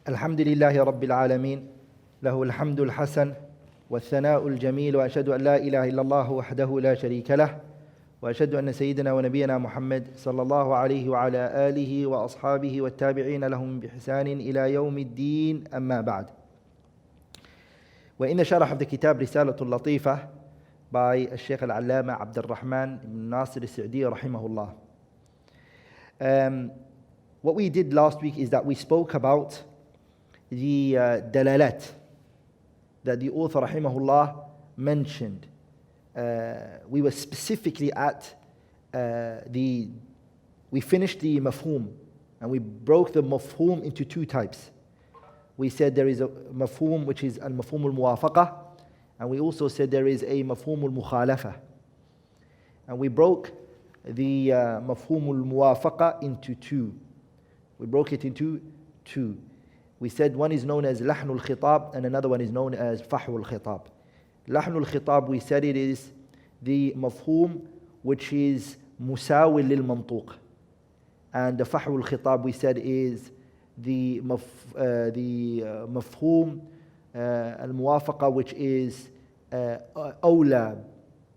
الحمد لله رب العالمين له الحمد الحسن والثناء الجميل وأشهد أن لا إله إلا الله وحده لا شريك له وأشهد أن سيدنا ونبينا محمد صلى الله عليه وعلى آله وأصحابه والتابعين لهم بإحسان إلى يوم الدين أما بعد. وإن شرح the كتاب رسالة اللطيفة by الشيخ العلامة عبد الرحمن بن ناصر السعدي رحمه الله. What we did last week is that we spoke about the dalalat that the author rahimahullah mentioned. We were specifically at we finished the mafhum, and we broke the mafhum into two types. We said there is a mafhum which is al-mafhum al-muwafaqa, and we also said there is a mafhum al-mukhalafa. And we broke the mafhum al-muwafaqa into two. We broke it into two. We said one is known as lahnul khitab and another one is known as fahwul khitab. Lahnul khitab, we said it is the mafhum which is musawil lil mantuq. And the fahwul khitab, we said, is the mafhum al-muwafaqa, which is awla,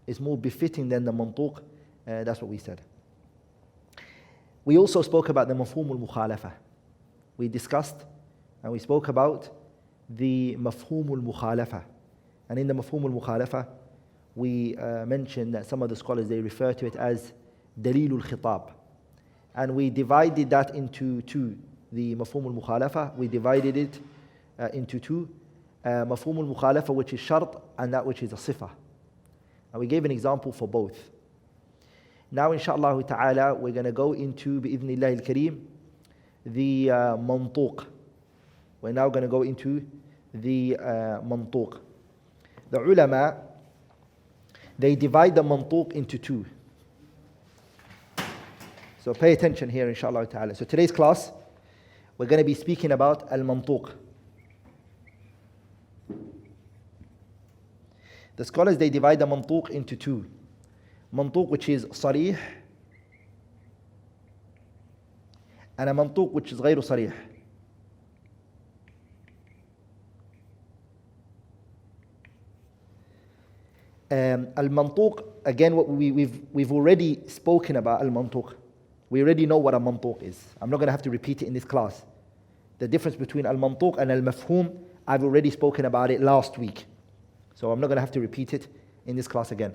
is more befitting than the mantuq. That's what we said. We also spoke about the mafhum al-mukhalafa. We discussed and we spoke about the mafhum al-mukhalafa. And in the mafhum al-mukhalafa, we mentioned that some of the scholars, they refer to it as dalilul khitab. And we divided that into two. The mafhum al-mukhalafa, we divided it into two. Mafhum al-mukhalafa, which is shart, and that which is a sifa. And we gave an example for both. Now, inshaAllah ta'ala, we're going to go into, bi'idhnillahi al-kareem, the mantuq. We're now going to go into the mantuq. The ulama, they divide the mantuq into two. So pay attention here, inshaAllah ta'ala. So today's class, we're going to be speaking about al-mantuq. The scholars, they divide the mantuq into two. Mantuq which is sarih, and a mantuq which is ghayru sarih. Al-mantuq, again, what we've already spoken about al-mantuq. We already know what a mantuq is. I'm not going to have to repeat it in this class. The difference between al-mantuq and al-mafhum, I've already spoken about it last week. So I'm not going to have to repeat it in this class again.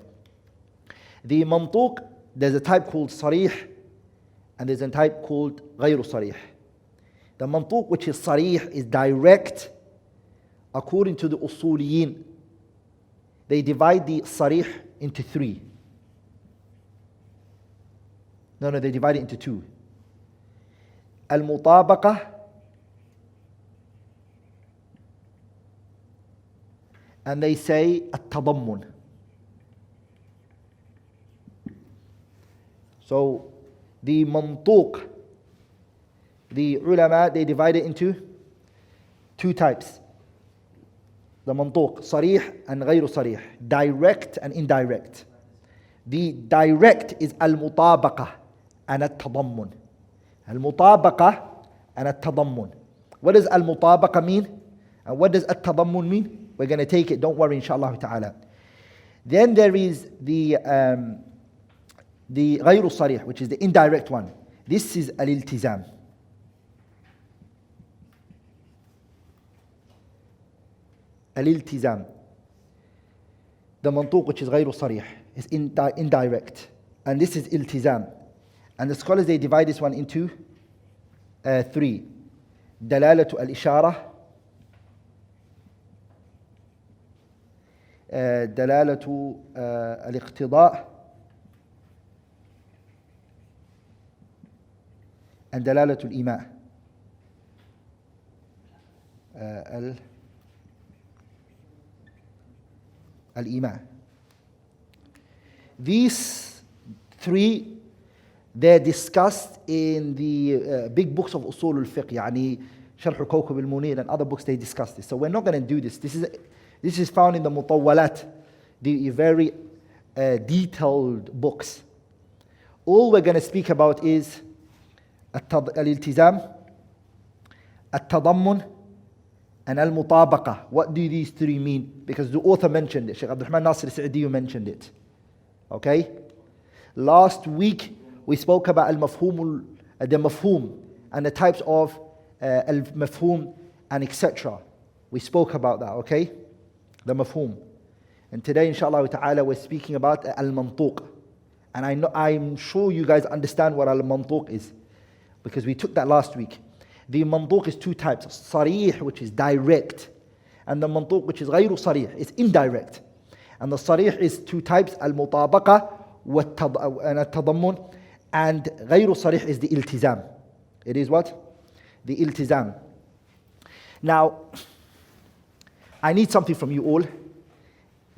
The mantuq, there's a type called sarih, and there's a type called ghayru sarih. The mantuq which is sarih is direct, according to the usuliyin. They divide the sarih into three. No, they divide it into two. Al-mutabaqah and they say at-tadammun. So the mantuq, the ulama, they divide it into two types. The mantuq, sarih and ghayru sarih, direct and indirect. The direct is al-mutabaqah and at-tadammun. Al-mutabaqah and at-tadammun. What does al-mutabaqah mean? And what does at-tadammun mean? We're going to take it, don't worry, inshaAllah ta'ala. Then there is the ghayru sarih, which is the indirect one. This is al-iltizam. Al-iltizam. The mantuq which is ghayru sarih is indirect. And this is iltizam. And the scholars, they divide this one into three. Dalalatu al-ishara, dalalatu al-iqtida', and dalalatu al-ima'. Al-ima'. These three, they're discussed in the big books of usul al-fiqh, yani Sharh al-Kawkab al-Munir and other books, they discuss this. So we're not going to do this. This is found in the mutawwalat, the very detailed books. All we're going to speak about is الالتزام, التضمن, and al-mutabaqa. What do these three mean? Because the author mentioned it. Shaykh Abdul Rahman Naseer As-Sa'dee mentioned it. Okay? Last week we spoke about al-mafhum, the mafhum, and the types of al-mafhum and etc. We spoke about that, okay? The mafhum. And today, inshallah ta'ala, we're speaking about al-mantuq. And I'm sure you guys understand what al-mantuq is, because we took that last week. The mantuq is two types: sarih, which is direct, and the mantuq, which is ghayru sarih, is indirect. And the sarih is two types: al-mutabaqa and al-tadammun, and ghayru sarih is the iltizam. It is what? The iltizam. Now, I need something from you all.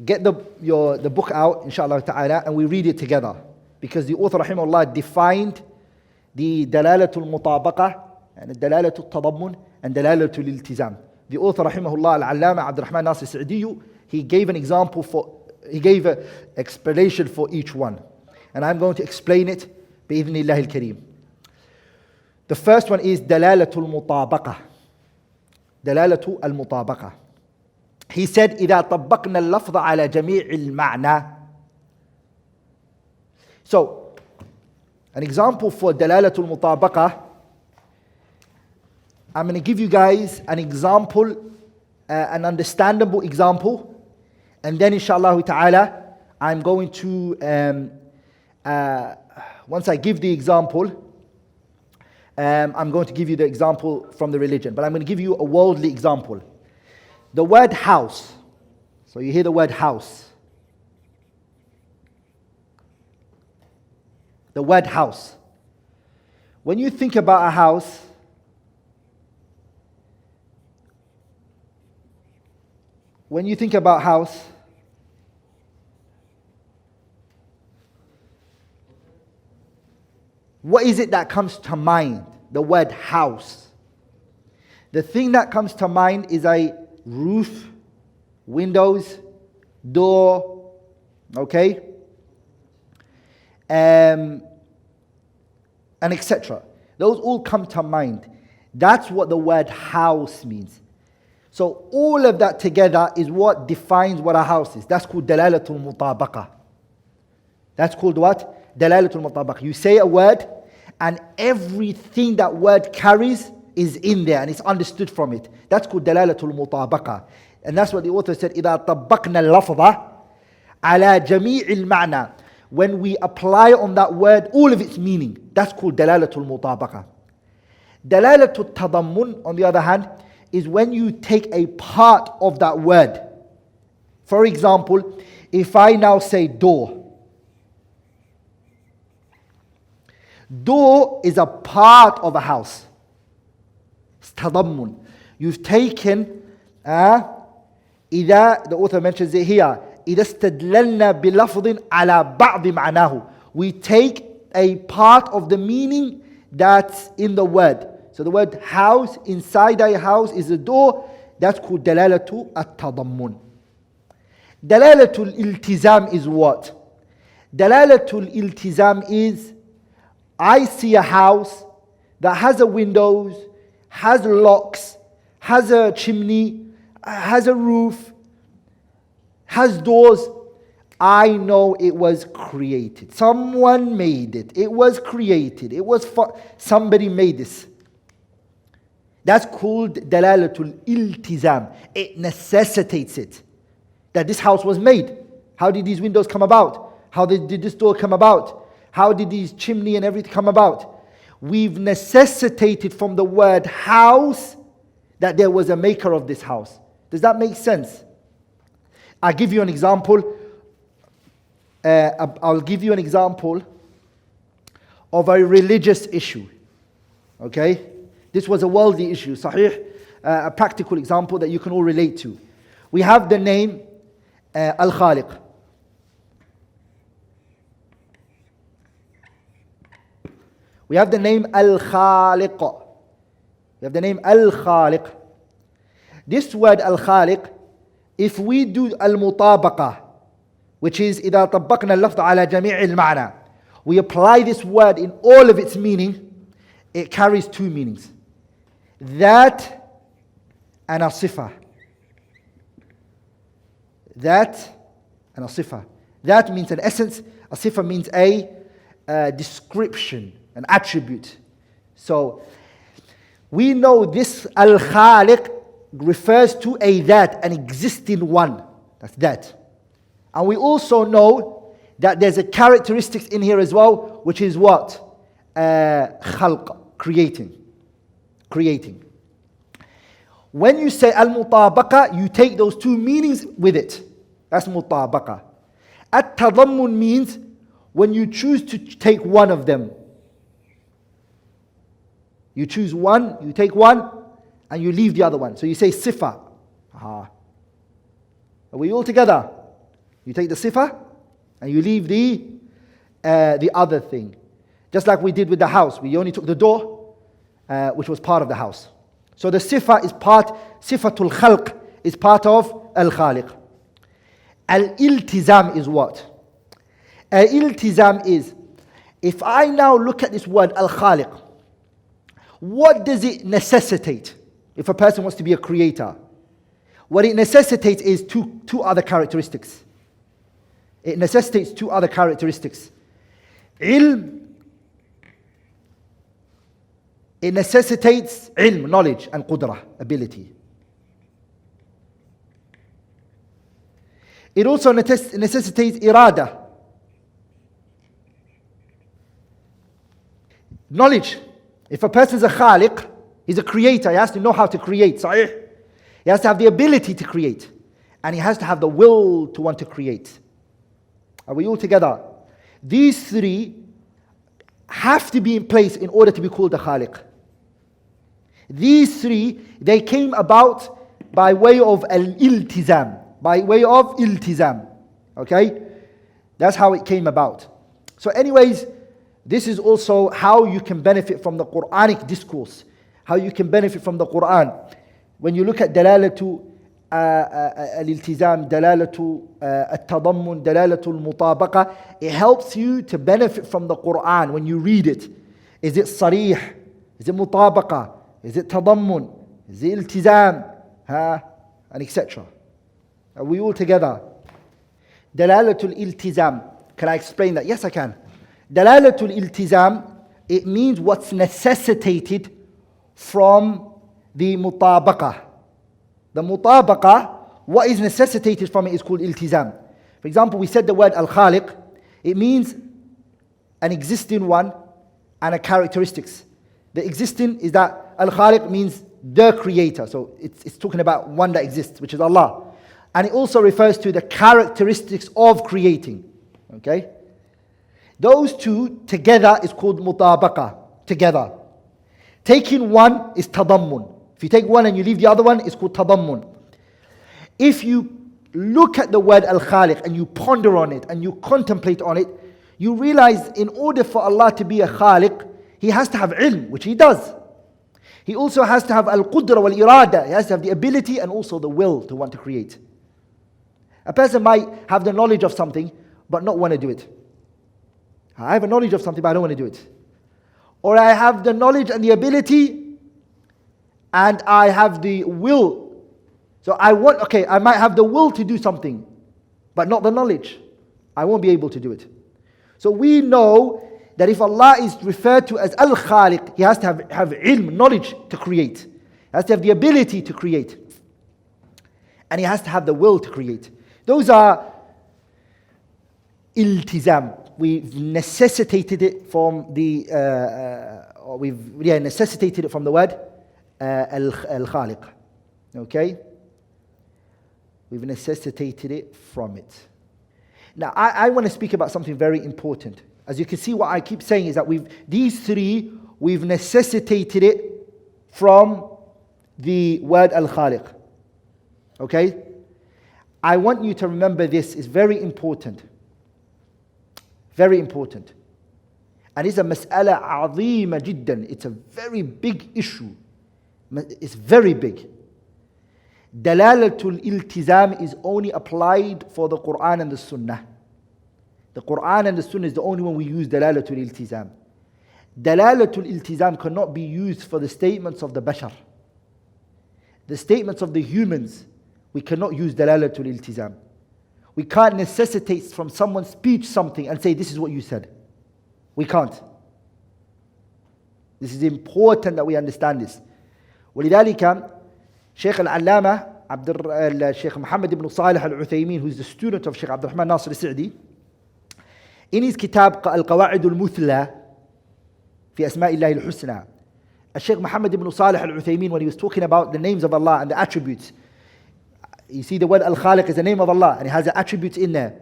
Get the book out, inshallah ta'ala, and we read it together. Because the author, rahimahullah, defined the dalalatul mutabaqa, and dalalatul tadammun, and dalalatul iltizam. The author, rahimahullah, al-allama Abdul Rahman Naseer As-Sa'dee, he gave an explanation for each one. And I'm going to explain it, bi'idhnillah al-kareem. The first one is dalalatul mutabaqa. Dalalatul al-mutabaqa. He said, إِذَا طَبَّقْنَا اللَّفْظَ عَلَى جَمِيعِ الْمَعْنَى. So, an example for dalalatul mutabaqa, I'm going to give you guys an example, an understandable example, and then inshallah ta'ala, I'm going to, once I give the example, I'm going to give you the example from the religion, but I'm going to give you a worldly example. The word house. So you hear the word house. The word house. When you think about a house, what is it that comes to mind? The word house. The thing that comes to mind is a roof, windows, door, okay, and etc. Those all come to mind. That's what the word house means. So all of that together is what defines what a house is. That's called dalalatul mutabaqa. That's called what? Dalalatul mutabaqa. You say a word, and everything that word carries is in there and it's understood from it. That's called dalalatul mutabaqa. And that's what the author said, إِذَا طَبَّقْنَا اللَّفْظَ عَلَى جَمِيعِ الْمَعْنَى. When we apply on that word all of its meaning, that's called dalalatul mutabaqa. Dalalatul tadammun, on the other hand, is when you take a part of that word. For example, if I now say door. Door is a part of a house. Tadammun. You've taken, the author mentions it here, إذا استدللنا بلفظ على بعض معناه. We take a part of the meaning that's in the word. So the word house, inside a house is a door. That's called dalalatu at-tadammun. Dalalatul iltizam is what? Dalalatul iltizam is, I see a house that has a windows, has locks, has a chimney, has a roof, has doors. I know it was created. Someone made it. It was created. It was somebody made this. That's called dalalatul iltizam. It necessitates it. That this house was made. How did these windows come about? How did this door come about? How did these chimney and everything come about? We've necessitated from the word house that there was a maker of this house. Does that make sense? I'll give you an example. I'll give you an example of a religious issue. Okay? This was a worldly issue, sahih, a practical example that you can all relate to. We have the name Al-Khaliq. We have the name Al-Khaliq. We have the name Al-Khaliq. This word Al-Khaliq, if we do Al-Mutabaqa, which is إِذَا طَبَّقْنَا اللَّفْظَ عَلَى جَمِيعِ الْمَعْنَى, we apply this word in all of its meaning, it carries two meanings. That and as-sifah. That and as-sifah. That means an essence. As-sifah means a description, an attribute. So we know this al-Khaliq refers to a that, an existing one. That's that. And we also know that there's a characteristic in here as well, which is what? Khalq, creating. Creating. When you say al-mutabaqa, you take those two meanings with it. That's mutabaqa. At-tadammun means when you choose to take one of them. You choose one, you take one, and you leave the other one. So you say sifa. Are we all together? You take the sifa, and you leave the other thing. Just like we did with the house. We only took the door, which was part of the house. So the sifa is part, sifatul khalq is part of al-khaliq. Al-iltizam is what? Al-iltizam is, if I now look at this word al-khaliq, what does it necessitate if a person wants to be a creator? What it necessitates is two other characteristics. It necessitates two other characteristics. Ilm. It necessitates ilm, knowledge, and qudrah, ability. It also necessitates irada. Knowledge. If a person is a khaliq, he's a creator, he has to know how to create. Sahih. He has to have the ability to create. And he has to have the will to want to create. Are we all together? These three have to be in place in order to be called a khaliq. These three, they came about by way of al-iltizam. By way of iltizam. Okay? That's how it came about. So anyways, this is also how you can benefit from the Quranic discourse. How you can benefit from the Quran. When you look at dalalatu al-iltizam, dalalatu al-tadammun, dalalatu al-mutabaqa, it helps you to benefit from the Quran when you read it. Is it sarih? Is it mutabaqa? Is it tadammun? Is it iltizam? And etc. Are we all together? Dalalatul iltizam. Can I explain that? Yes, I can. Dalalatul iltizam, it means what's necessitated from the mutabaqa. The mutabaqa, what is necessitated from it is called iltizam. For example, we said the word al-khaliq. It means an existing one and a characteristics. The existing is that al-khaliq means the creator. So it's talking about one that exists, which is Allah. And it also refers to the characteristics of creating. Okay? Those two together is called mutabaqa. Together. Taking one is tadammun. If you take one and you leave the other one, it's called tadammun. If you look at the word al-khaliq and you ponder on it and you contemplate on it, you realize in order for Allah to be a khaliq, He has to have ilm, which He does. He also has to have al-qudra wal-irada. He has to have the ability and also the will to want to create. A person might have the knowledge of something, but not want to do it. I have a knowledge of something, but I don't want to do it. Or I have the knowledge and the ability, and I have the will. So I might have the will to do something, but not the knowledge. I won't be able to do it. So we know that if Allah is referred to as Al-Khaliq, He has to have ilm, knowledge to create. He has to have the ability to create. And He has to have the will to create. Those are iltizam. We've necessitated it from the word al-khaliq. Okay? We've necessitated it from it. Now, I want to speak about something very important. As you can see, what I keep saying is that we've necessitated it from the word al-khaliq. Okay? I want you to remember this is very important. Very important. And it's a mas'ala azima jiddan. It's a very big issue. It's very big. Dalalatul iltizam is only applied for the Quran and the Sunnah. The Quran and the Sunnah is the only one we use dalalatul iltizam. Dalalatul iltizam cannot be used for the statements of the bashar. The statements of the humans, we cannot use dalalatul iltizam. We can't necessitate from someone's speech something and say, this is what you said. We can't. This is important that we understand this. ولذلك Shaykh al-Allama Shaykh Muhammad ibn Salih al-Uthaymin, who is the student of Shaykh Abdul Rahman Naseer As-Sa'dee, in his kitab Al-Qawa'id al-Muthla fi Asma'illahi al-Husna, Shaykh Muhammad ibn Salih al-Uthaymin, when he was talking about the names of Allah and the attributes, you see the word Al-Khaliq is the name of Allah and it has the attributes in there.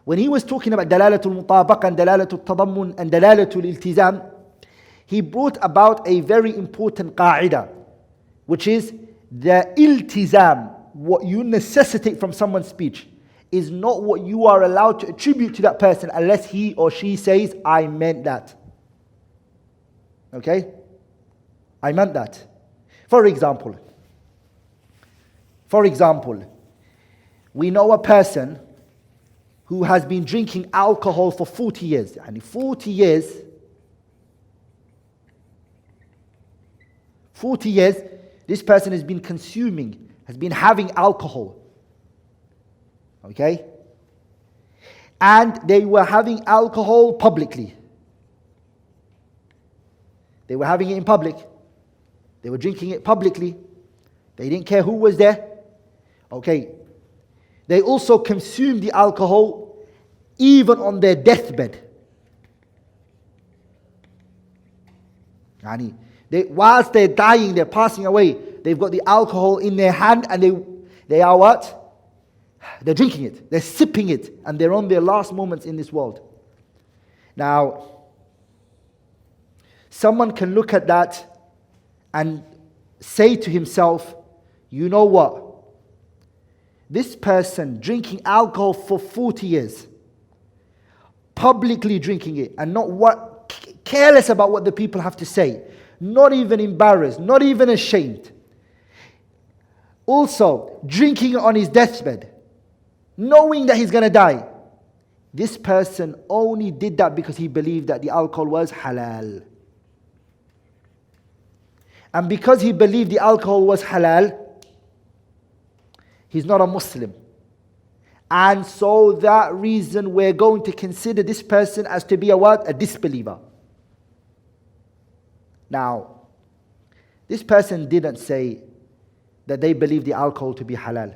When he was talking about Dalalatul Mutabaqa and Dalalatul Tadammun and Dalalatul Iltizam, he brought about a very important qa'idah, which is the iltizam, what you necessitate from someone's speech, is not what you are allowed to attribute to that person unless he or she says, I meant that. Okay? I meant that. For example, we know a person who has been drinking alcohol for 40 years. And 40 years, this person has been consuming, has been having alcohol. Okay? And they were having alcohol publicly. They were having it in public. They were drinking it publicly. They didn't care who was there. Okay. They also consumed the alcohol even on their deathbed. Whilst they're dying, they're passing away, they've got the alcohol in their hand and they are what? They're drinking it, they're sipping it, and they're on their last moments in this world. Now, someone can look at that and say to himself, you know what? This person drinking alcohol for 40 years, publicly drinking it, and careless about what the people have to say, not even embarrassed, not even ashamed. Also, drinking on his deathbed, knowing that he's going to die. This person only did that because he believed that the alcohol was halal. And because he believed the alcohol was halal, he's not a Muslim. And so that reason we're going to consider this person as to be a disbeliever. Now, this person didn't say that they believe the alcohol to be halal.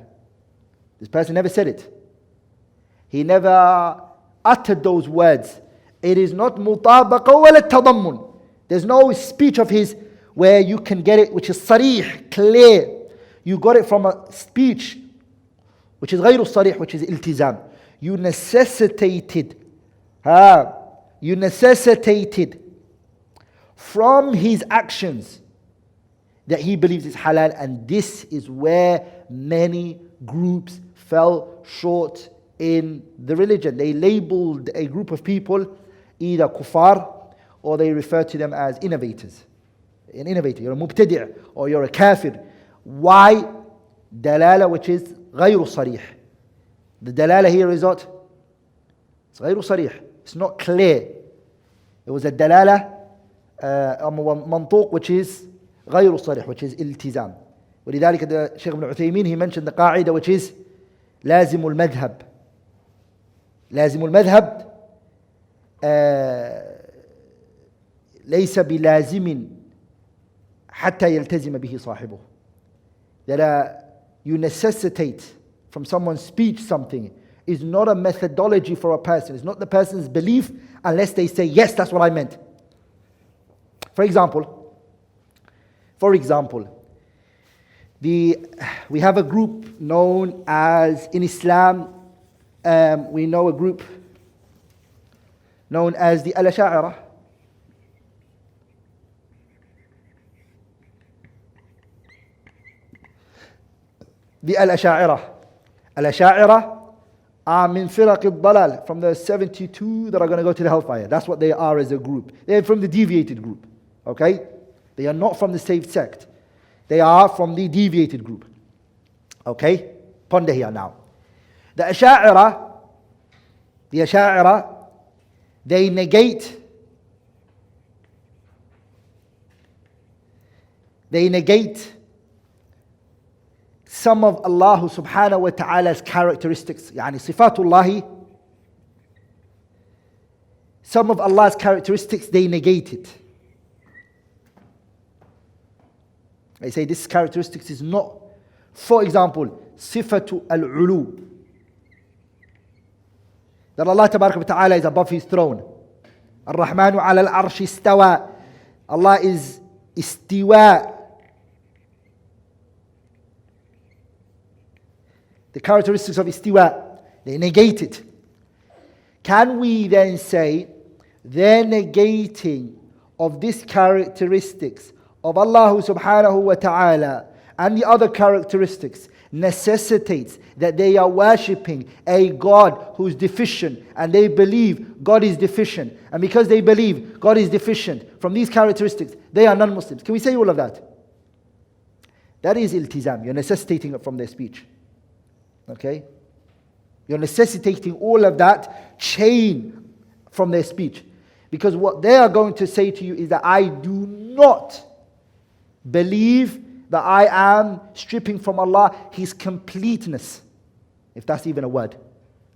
This person never said it. He never uttered those words. It is not mutabaqa wala tadammun. There's no speech of his where you can get it, which is sarih, clear. You got it from a speech which is غير sarih, which is iltizam. You necessitated from his actions that he believes is halal, and this is where many groups fell short in the religion. They labeled a group of people either kuffar or they refer to them as innovators. An innovator, you're a mubtadi' or you're a kafir. Why? Dalala, which is غير صريح. The dalala here is what? It's غير صريح. It's not clear. It was a dalala منطوق, which is غير صريح, which is التزام. ولذلك the Shaykh ibn Uthaymin, he mentioned the qaida, which is لازم المذهب. لازم المذهب ليس بلازم حتى يلتزم به صاحبه. That you necessitate from someone's speech something is not a methodology for a person. It's not the person's belief unless they say, yes, that's what I meant. For example, we have a group known as, in Islam, we know a group known as the Al-Asha'ira. The Al-Asha'ira. Al-Asha'ira are min firaq al-dalal, from the 72 that are going to go to the hellfire. That's what they are as a group. They're from the deviated group. Okay? They are not from the saved sect. They are from the deviated group. Okay? Ponder here now. The Asha'ira, they negate They negate some of Allah subhanahu wa ta'ala's characteristics. يعني صفاتullah, some of Allah's characteristics, they negate it. They say this characteristic is not, for example, صفة العلو, that Allah tabarak wa ta'ala is above His throne. Ar-Rahmanu ala al-arshi istawa. Allah is istiwa. The characteristics of istiwa, they negate it. Can we then say their negating of these characteristics of Allah subhanahu wa ta'ala and the other characteristics necessitates that they are worshipping a God who is deficient, and they believe God is deficient, and because they believe God is deficient from these characteristics, they are non-Muslims? Can we say all of that? That is iltizam. You're necessitating it from their speech. Okay? You're necessitating all of that chain from their speech. Because what they are going to say to you is that I do not believe that I am stripping from Allah His completeness. If that's even a word.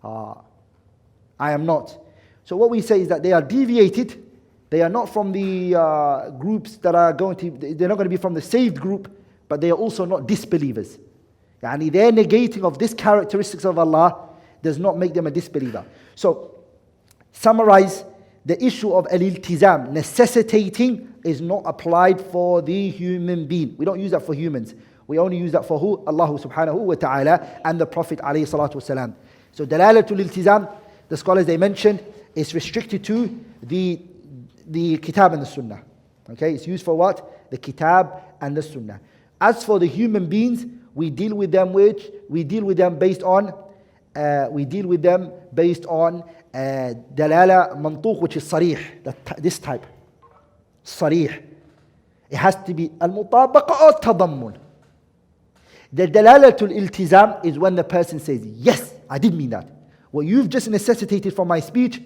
I am not. So what we say is that they are deviated. They are not from the groups that are going to, they're not going to be from the saved group, but they are also not disbelievers. Yani their negating of this characteristics of Allah does not make them a disbeliever. So, summarize, the issue of al-iltizam, necessitating, is not applied for the human being. We don't use that for humans. We only use that for who? Allah subhanahu wa ta'ala and the Prophet alayhi salatu wasalam. So dalalatul iltizam, the scholars they mentioned, is restricted to the kitab and the sunnah. Okay, it's used for what? The kitab and the sunnah. As for the human beings, we deal with them based on dalala mantuq, which is sarih, this type. Sarih. It has to be al-mutabaqa or tadammun. The dalalatul iltizam is when the person says, yes, I did mean that. What you've just necessitated from my speech,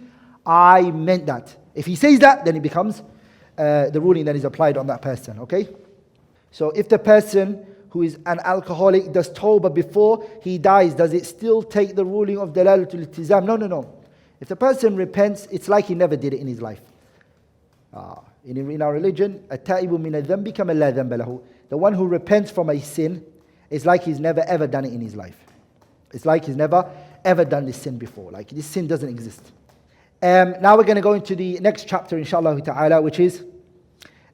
I meant that. If he says that, then it becomes the ruling that is applied on that person. Okay? So if the person who is an alcoholic does tawbah before he dies, does it still take the ruling of dalalatul iltizam? No. If the person repents, it's like he never did it in his life. In our religion, التائب من الذنب كمن لا ذنب له. The one who repents from a sin is like he's never ever done it in his life. It's like he's never ever done this sin before. Like this sin doesn't exist. Now we're going to go into the next chapter, inshallah ta'ala, which is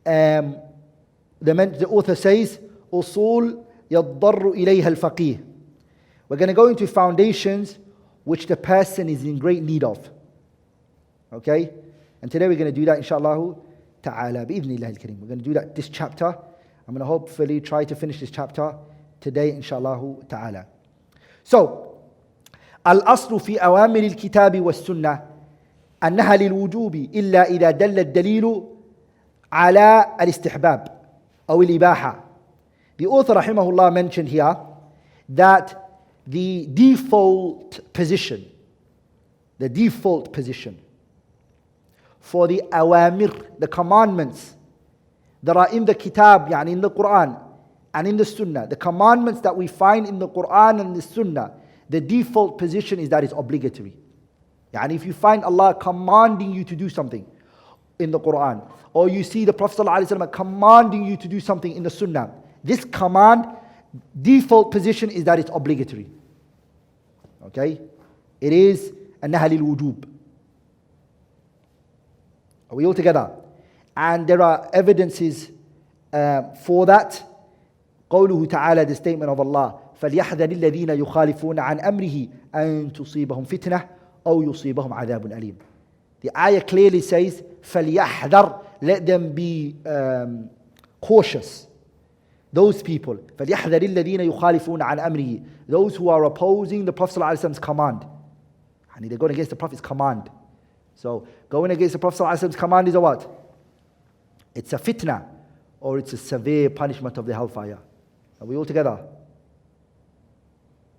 the author says, أصول يضطر إليها الفقيه. We're going to go into foundations which the person is in great need of. Okay? And today we're going to do that, inshallah ta'ala, bi'idhnillah al-kareem. We're going to do that this chapter. I'm going to hopefully try to finish this chapter today, inshallah ta'ala. So, الأصل في أوامر الكتاب والسنة أنها للوجوب إلا إذا دل الدليل على الاستحباب أو الإباحة. The author rahimahullah mentioned here that the default position for the awamir, the commandments that are in the kitab, yani in the Quran and in the sunnah, the commandments that we find in the Quran and the sunnah, the default position is that it's obligatory. Yani if you find Allah commanding you to do something in the Quran, or you see the Prophet ﷺ commanding you to do something in the sunnah, this command, default position is that it's obligatory. Okay? It is أنها للوجوب. Are we all together? And there are evidences for that. قوله تعالى, the statement of Allah, فليحذر الذين يخالفون عن أمره أن تصيبهم فتنة أو يصيبهم عذاب أليم. The ayah clearly says, فليحذر, let them be cautious. Those people, فليحذر الذين يخالفون عن أمره, those who are opposing the Prophet ﷺ's command. And they're going against the Prophet's command. So going against the Prophet ﷺ's command is a what? It's a fitna, or it's a severe punishment of the hellfire. Are we all together?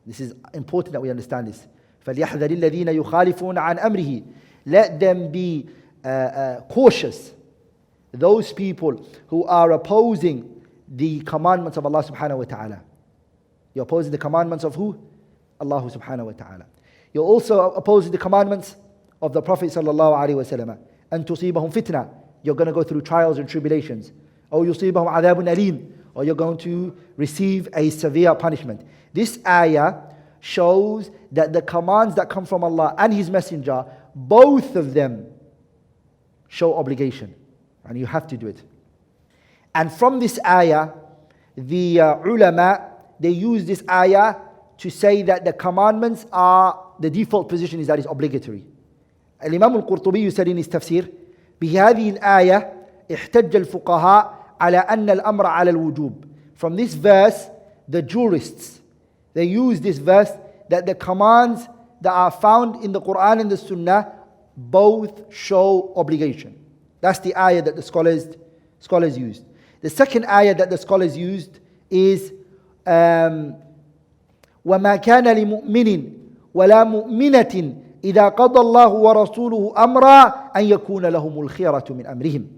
This is important that we understand this. فَلْيَحْذَرِ الَّذِينَ يُخَالِفُونَ عَنْ أَمْرِهِ. Let them be cautious. Those people who are opposing the commandments of Allah subhanahu wa ta'ala. You're opposing the commandments of who? Allah subhanahu wa ta'ala. You're also opposing the commandments of the Prophet sallallahu alaihi wasallam. أن تصيبهم فتنة. You're going to go through trials and tribulations. أو يصيبهم عذاب أليم. Or you're going to receive a severe punishment. This ayah shows that the commands that come from Allah and His Messenger, both of them show obligation. And you have to do it. And from this ayah, the ulama, they use this ayah to say that the commandments are, the default position is that it's obligatory. Al-Imam al-Qurtubi said in his tafsir, بهذه الآية احتج الفقهاء على أن الأمر على الوجوب. From this verse, the jurists, they use this verse that the commands that are found in the Quran and the Sunnah both show obligation. That's the ayah that the scholars used. The second ayah that the scholars used is وَمَا كَانَ لِمُؤْمِنٍ وَلَا مُؤْمِنَةٍ إِذَا قَضَى اللَّهُ وَرَسُولُهُ أَمْرًا أَنْ يَكُونَ لَهُمُ الْخِيَرَةُ مِنْ أَمْرِهِمْ.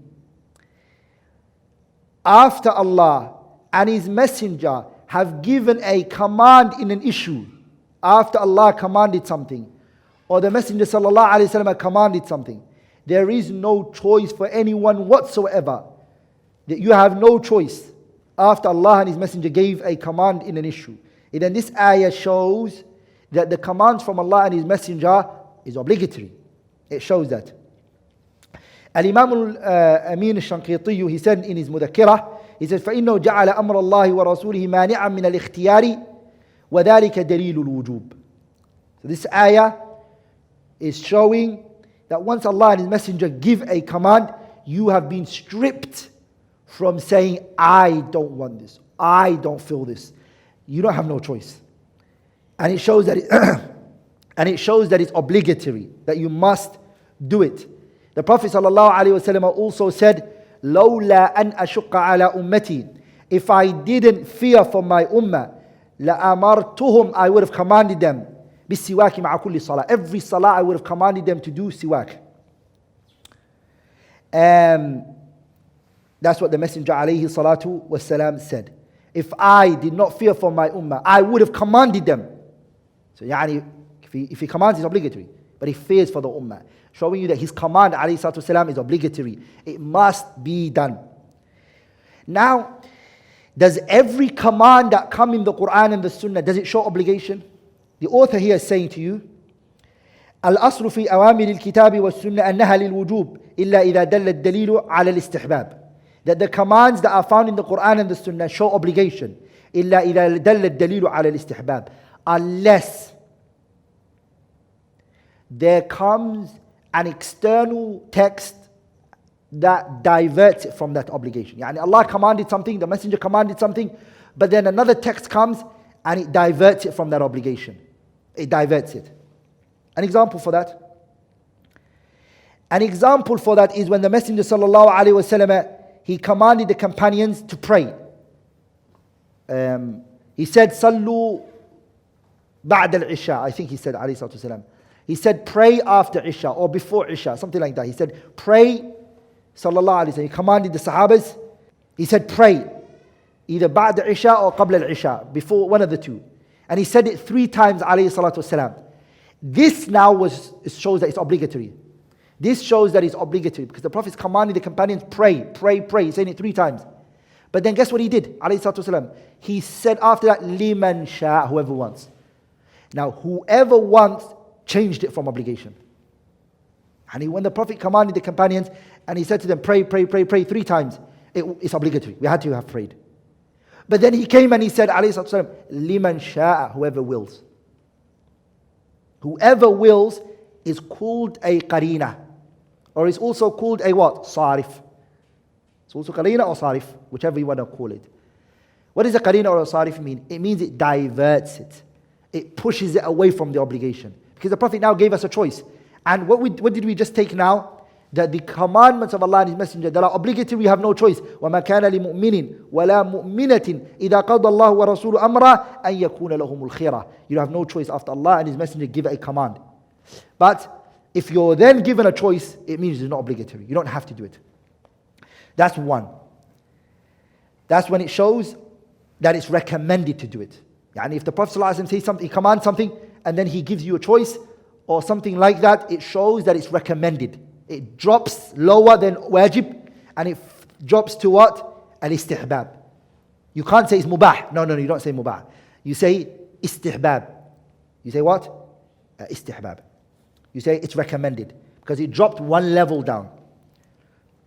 After Allah and His Messenger have given a command in an issue, after Allah commanded something, or the Messenger sallallahu alaihi wasallam commanded something, there is no choice for anyone whatsoever. That you have no choice after Allah and His Messenger gave a command in an issue. And then this ayah shows that the commands from Allah and His Messenger is obligatory. It shows that. Al-Imam al-Amin al-Shanqiti, he said in his Mudhakkirah, he said, فَإِنَّهُ جَعَلَ أَمْرَ اللَّهِ وَرَسُولِهِ مَانِعًا مِنَ الْإِخْتِيَارِ وَذَلِكَ دَلِيلُ الْوُجُوبِ. So this ayah is showing that once Allah and His Messenger give a command, you have been stripped from saying, I don't want this, I don't feel this. You don't have no choice. And it shows that it's obligatory, that you must do it. The Prophet ﷺ also said, لولا أن أشق على أمتي. If I didn't fear for my ummah, لأمرتهم, I would have commanded them بالسواك مع كل صلاة. Every salah I would have commanded them to do siwak. That's what the Messenger alayhi salatu wasalam said. If I did not fear for my ummah, I would have commanded them. So يعني, if he commands, it's obligatory. But he fears for the ummah. Showing you that his command alayhi salatu wasalam is obligatory. It must be done. Now, does every command that come in the Quran and the Sunnah, does it show obligation? The author here is saying to you, الأصل في أوامر الكتاب والسنة أنها للوجوب إلا إذا دل الدليل على الاستحباب. That the commands that are found in the Quran and the Sunnah show obligation. إلا إذا دل الدليل على الاستحباب. Unless there comes an external text that diverts it from that obligation. Yani Allah commanded something, the Messenger commanded something, but then another text comes and it diverts it from that obligation. It diverts it. An example for that? An example for that is when the Messenger sallallahu alaihi wasallam, he commanded the companions to pray. He said, "Sallu ba'd al-Isha." I think he said, alayhi salatu wasalam. He said, "Pray after Isha or before Isha," something like that. He said, "Pray." Sallallahu alaihi wasallam. He commanded the Sahabas. He said, "Pray, either ba'd al-Isha or qabla al-Isha," before one of the two. And he said it 3 times, alayhi salatu wasalam. This now shows that it's obligatory. This shows that it's obligatory because the Prophet commanded the companions, pray, pray, pray. He's saying it 3 times. But then guess what he did? Alayhi salatu wasalam. He said after that, liman sha, whoever wants. Now, whoever wants changed it from obligation. And when the Prophet commanded the companions and he said to them, pray, pray, pray, pray 3 times, it's obligatory. We had to have prayed. But then he came and he said, alayhi salatu wasalam, liman sha, whoever wills. Whoever wills is called a qarina, or is also called a what? Sarif. It's also qarina or sarif, whichever you want to call it. What does a qarina or a sarif mean? It means it diverts it. It pushes it away from the obligation. Because the Prophet now gave us a choice. And what did we just take now? That the commandments of Allah and His Messenger that are obligatory, we have no choice. وَمَا كَانَ لِمُؤْمِنٍ وَلَا مُؤْمِنَةٍ إِذَا قَضَى اللَّهُ وَرَسُولُهُ أَمْرًا أَنْ يَكُونَ لَهُمُ الْخِيَرَةُ. You have no choice after Allah and His Messenger give a command. But if you're then given a choice, it means it's not obligatory. You don't have to do it. That's one. that's when it shows that it's recommended to do it. Yani if the Prophet ﷺ says something, he commands something, and then he gives you a choice, or something like that, it shows that it's recommended. It drops lower than wajib, and it drops to what? Al-istihbab. You can't say it's mubah. No, you don't say mubah. You say istihbab. You say what? Istihbab. You say it's recommended, because it dropped one level down.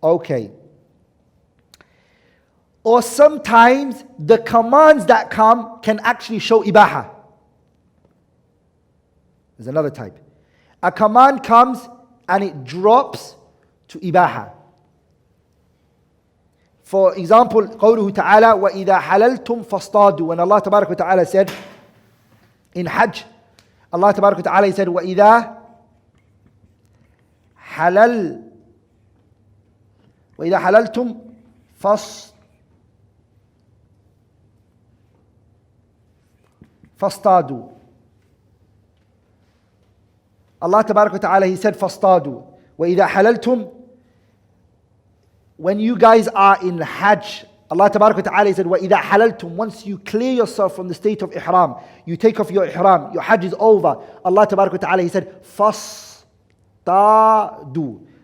Okay. Or sometimes the commands that come can actually show ibaha. There's another type. A command comes and it drops to ibaha. For example, قوله تعالى وَإِذَا حَلَلْتُمْ فَاصْطَادُوا. When Allah Tabarak wa Ta'ala said in Hajj, Allah Tabarak wa Ta'ala said وَإِذَا حَلَلْتُمْ فَاصْطَادُوا. Allah Tabarak wa Ta'ala, He said فَاصْطَادُوا. وَإِذَا حَلَلْتُمْ. When you guys are in Hajj, Allah Tabarak wa Ta'ala said وَإِذَا حَلَلْتُمْ. Once you clear yourself from the state of Ihram, you take off your Ihram, your Hajj is over. Allah Tabarak wa Ta'ala, He said فَاصْطَادُوا.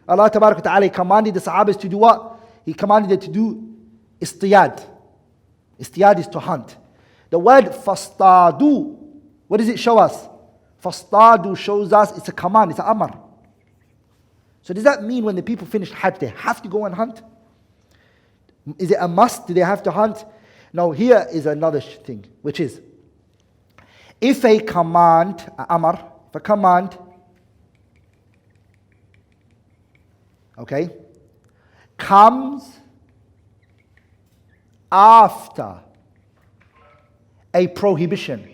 Allah Tabarak wa Ta'ala commanded the Sahabas to do what? He commanded them to do istiyad. Istiyad is to hunt. The word fastadu, what does it show us? Fastadu shows us it's a command, it's an amr. So does that mean when the people finish Hajj, they have to go and hunt? Is it a must? Do they have to hunt? Now here is another thing, which is, if a command, amr, if a command, okay, comes after a prohibition.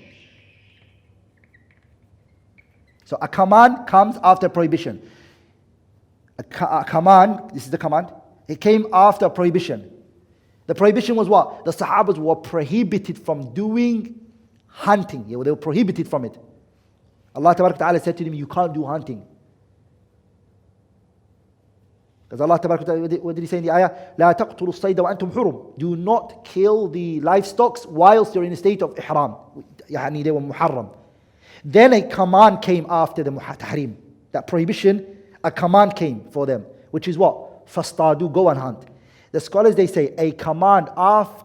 So a command comes after prohibition. A command, this is the command, it came after prohibition. The prohibition was what? The Sahabas were prohibited from doing hunting. They were prohibited from it. Allah Ta'ala said to them, you can't do hunting. Because Allah Ta'ala, what did He say in the ayah? لا تقتلوا الصيد وأنتم حرم. Do not kill the livestock whilst you're in a state of ihram. يعني they were muharram. Then a command came after the tahrim. That prohibition, a command came for them. Which is what? Fastadu, go and hunt. The scholars, they say, a command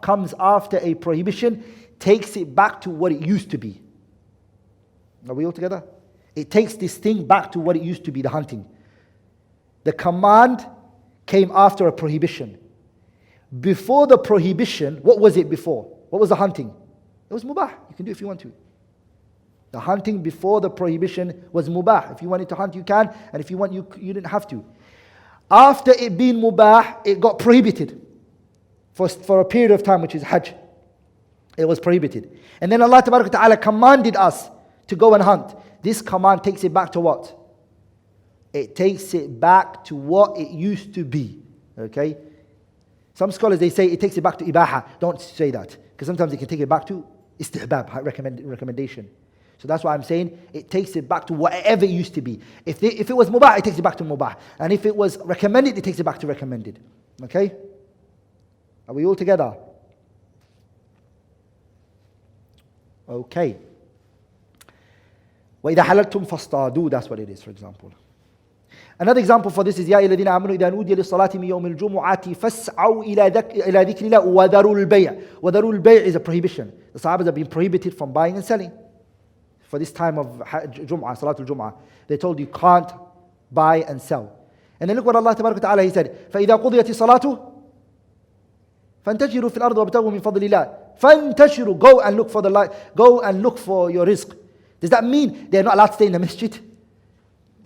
comes after a prohibition, takes it back to what it used to be. Are we all together? It takes this thing back to what it used to be, the hunting. The command came after a prohibition. Before the prohibition, what was it before? What was the hunting? It was mubah. You can do it if you want to. The hunting before the prohibition was mubah. If you wanted to hunt, you can. And if you want, you didn't have to. After it being mubah, it got prohibited. For a period of time, which is Hajj. It was prohibited. And then Allah Ta'ala commanded us to go and hunt. This command takes it back to what? It takes it back to what it used to be. Okay? Some scholars, they say it takes it back to ibaha. Don't say that. Because sometimes it can take it back to istihbab, recommendation. So that's why I'm saying it takes it back to whatever it used to be. If it was mubah, it takes it back to mubah. And if it was recommended, it takes it back to recommended. Okay? Are we all together? Okay. وَإِذَا حَلَلْتُمْ فَاصْطَادُوا. That's what it is, for example. Another example for this is يَا أَيُّهَا الَّذِينَ آمَنُوا إِذَا نُودِيَ لِلصَّلَاةِ مِنْ يَوْمِ الْجُمُعَةِ فَاسْعَوْا إِلَى ذِكْرِ اللَّهِ وَذَرُوا الْبَيْعَ. وَذَرُوا الْبَيْعَ is a prohibition. The Sahabas have been prohibited from buying and selling. For this time of Jum'ah, Salatul Jum'ah, they told you can't buy and sell. And then look what Allah Ta'ala, He said, فَإِذَا قُضِيَتِ الصَّلَاةُ فَانْتَشِرُوا فِي الْأَرْضِ وَابْتَغُوا مِنْ فَضْلِ اللَّهِ. فَانْتَشِرُوا, go and look for the light, go and look for your rizq. Does that mean they're not allowed to stay in the masjid?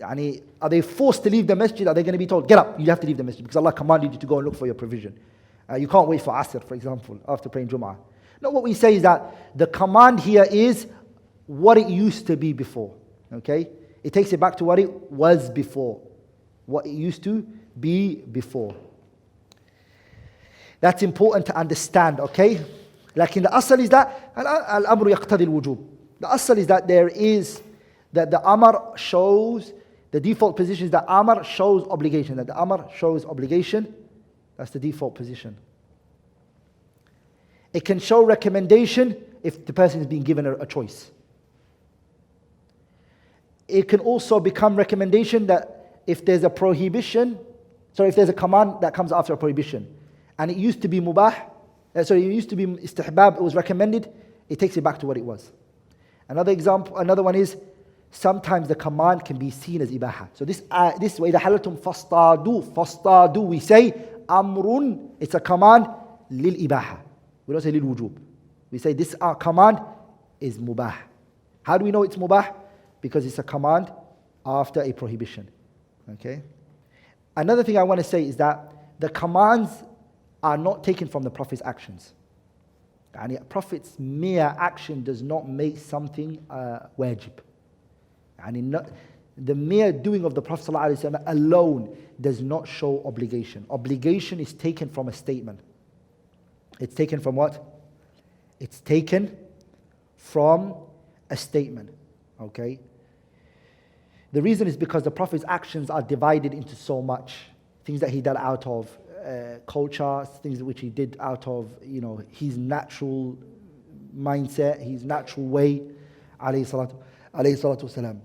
Are they forced to leave the masjid? Are they going to be told, get up, you have to leave the masjid because Allah commanded you to go and look for your provision? You can't wait for Asr, for example, after praying Jum'ah. No, what we say is that the command here is what it used to be before. Okay? It takes it back to what it was before. What it used to be before. That's important to understand, okay? Like in the asl is that al-amru yaqtadi al-wujub. The asl is that that the amr shows, the default position is that amr shows obligation. That the amr shows obligation. That's the default position. It can show recommendation if the person is being given a choice. It can also become recommendation that if there's a prohibition, if there's a command that comes after a prohibition, and it used to be mubah, it used to be istihbab, it was recommended, it takes it back to what it was. Another one is, sometimes the command can be seen as ibaha. So this way, إِذَا حَلَلْتُمْ فَاصْطَادُوا, we say, amrun, it's a command, lil ibaha. We don't say lil wujub. We say this command is mubah. How do we know it's mubah? Because it's a command after a prohibition. Okay? Another thing I want to say is that the commands are not taken from the Prophet's actions. And the Prophet's mere action does not make something wajib. And the mere doing of the Prophet ﷺ alone does not show obligation. Obligation is taken from a statement. It's taken from what? It's taken from a statement. Okay? The reason is because the Prophet's actions are divided into so much. Things that he did out of culture, things which he did out of his natural mindset, his natural way, alayhi salatu wasalam.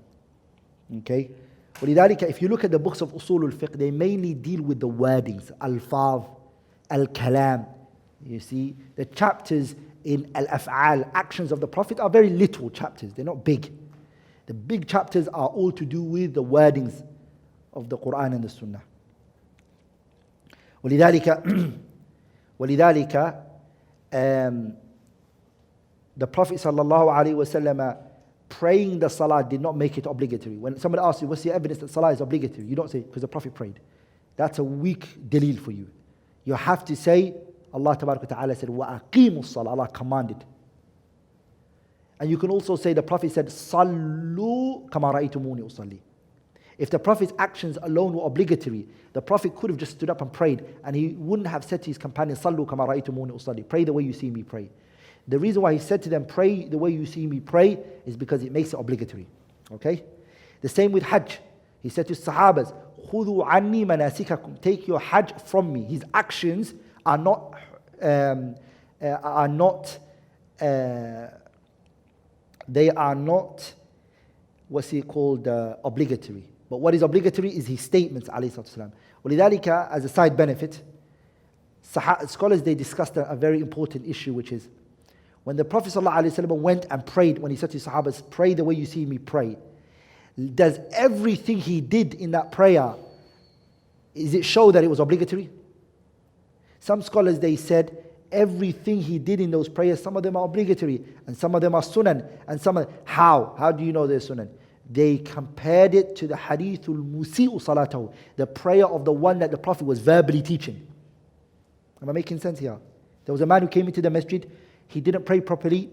Okay? ولذلك, if you look at the books of usul al-fiqh, they mainly deal with the wordings, alfaz, al-kalam. You see, the chapters in al-af'al, actions of the Prophet, are very little chapters. They're not big. The big chapters are all to do with the wordings of the Quran and the Sunnah. ولذلك the Prophet ﷺ praying the salah did not make it obligatory. When somebody asks you, what's the evidence that salah is obligatory? You don't say, because the Prophet prayed. That's a weak dalil for you. You have to say, Allah Tabaraka Ta'ala said, وَأَقِيمُوا الصَّلَاةَ, Allah commanded. And you can also say the Prophet said, صَلُّوا كَمَا رَأَيْتُمُونِي أُصَلِّي. If the Prophet's actions alone were obligatory, the Prophet could have just stood up and prayed, and he wouldn't have said to his companions, صَلُّوا كَمَا رَأَيْتُمُونِي أُصَلِّي, pray the way you see me pray. The reason why he said to them, pray the way you see me pray, is because it makes it obligatory. Okay? The same with Hajj. He said to his Sahabas, خُذُوا عَنِّي مَنَاسِكَكُمْ, take your Hajj from me. His actions are not obligatory. But what is obligatory is his statements, alayhi salatu wasalam. ولذلك, as a side benefit, scholars, they discussed a very important issue, which is when the Prophet ﷺ went and prayed, when he said to his Sahabas, pray the way you see me pray, does everything he did in that prayer, is it show that it was obligatory? Some scholars, they said everything he did in those prayers, some of them are obligatory and some of them are sunan, and some of how do you know they're sunan? They compared it to the hadithul musi'u salatahu, the prayer of the one that the Prophet was verbally teaching. Am I making sense here? There was a man who came into the masjid, he didn't pray properly,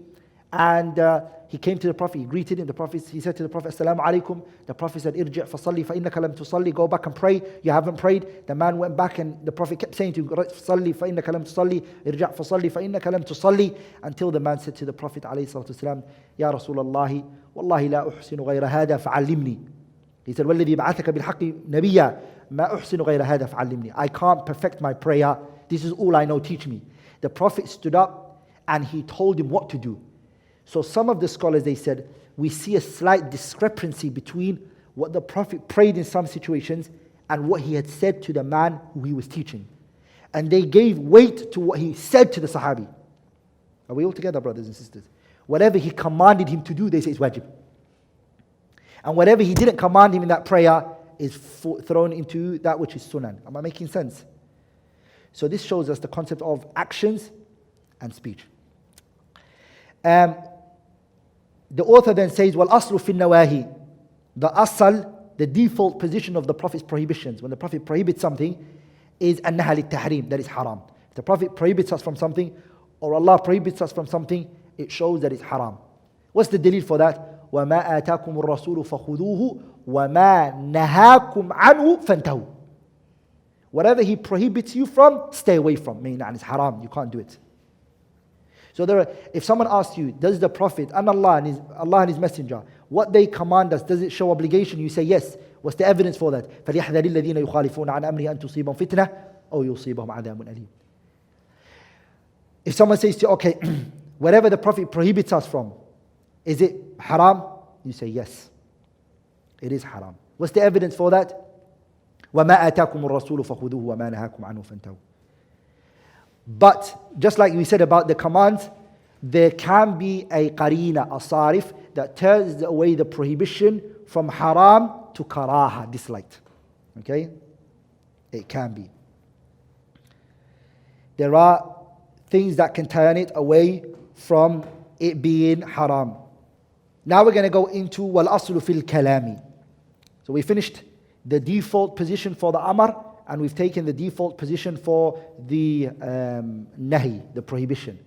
and he came to the Prophet, he greeted him, he said to the Prophet, Assalamu alaikum. The Prophet said, Irji' fasalli fa innaka lam tusalli, go back and pray, you haven't prayed. The man went back and the Prophet kept saying to him, Salli fa innaka lam tusalli, irji' fasalli fa innaka lam tusalli, until the man said to the Prophet alayhi salatu wasalam, Ya Rasulallahi, wallahi la uhsinu ghayra hada fa'allimni. He said, وَالَّذِي بَعَثَكَ بِالْحَقِّ نَبِيًّا مَا أُحْسِنُ غَيْرَ هَذَا فَعَلِّمْنِي. I can't perfect my prayer, this is all I know, teach me. The Prophet stood up and he told him what to do. So some of the scholars, they said, we see a slight discrepancy between what the Prophet prayed in some situations and what he had said to the man who he was teaching. And they gave weight to what he said to the Sahabi. Are we all together, brothers and sisters? Whatever he commanded him to do, they say it's wajib. And whatever he didn't command him in that prayer is thrown into that which is sunan. Am I making sense? So this shows us the concept of actions and speech. The author then says, وَالْأَصْلُ فِي النَّوَاهِي, the asal, the default position of the Prophet's prohibitions, when the Prophet prohibits something, is أَنَّهَا لِلتَّحْرِيم, that is haram. If the Prophet prohibits us from something, or Allah prohibits us from something, it shows that it's haram. What's the dalil for that? وَمَا آتَاكُمُ الرَّسُولُ فَخُذُوهُ وَمَا نَهَاكُمْ عَنْهُ فَانْتَهُوا. Whatever he prohibits you from, stay away from. Meaning it's haram, you can't do it. So if someone asks you, does the Prophet and Allah and His Messenger, what they command us, does it show obligation? You say yes. What's the evidence for that? فَلْيَحْذَرِ الَّذِينَ يُخَالِفُونَ عَنْ أَمْرِهِ أَن تُصِيبَهُمْ فِتْنَةٌ أَوْ يُصِيبَهُمْ عَذَابٌ أَلِيمٌ. If someone says to you, okay, whatever the Prophet prohibits us from, is it haram? You say yes, it is haram. What's the evidence for that? وَمَا آتَاكُمُ الرَّسُولُ فَخُذُوهُ وَمَا نَهَاكُمْ عَنْهُ فَانْتَهُوا. But just like we said about the commands, there can be a qarina, a sarif, that turns away the prohibition from haram to karaha, disliked. Okay? It can be. There are things that can turn it away from it being haram. Now we're going to go into wal aslu fil kalami. So we finished the default position for the amr, and we've taken the default position for the nahi, the prohibition.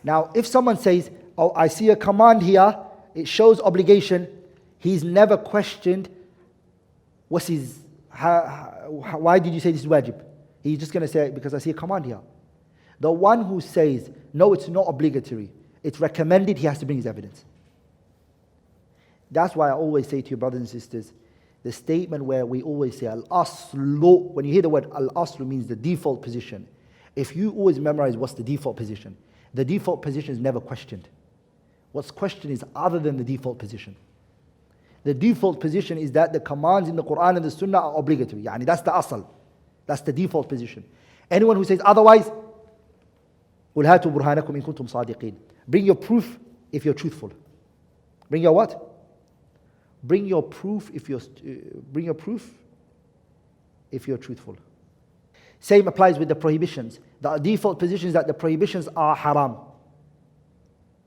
Now, if someone says, oh, I see a command here, it shows obligation, he's never questioned, what's his, why did you say this is wajib? He's just going to say, because I see a command here. The one who says, no, it's not obligatory, it's recommended, he has to bring his evidence. That's why I always say to you, brothers and sisters, the statement where we always say al-aslu, when you hear the word al-aslu, means the default position. If you always memorize what's the default position, the default position is never questioned. What's questioned is other than the default position. The default position is that the commands in the Quran and the Sunnah are obligatory. Yani that's the asal. That's the default position. Anyone who says otherwise, قُلْ هَاتُوا بُرْهَانَكُمْ إِن كُنْتُمْ صَادِقِينَ. Bring your proof if you're truthful. Bring your what? Bring your proof if you're truthful. Same applies with the prohibitions. The default position is that the prohibitions are haram.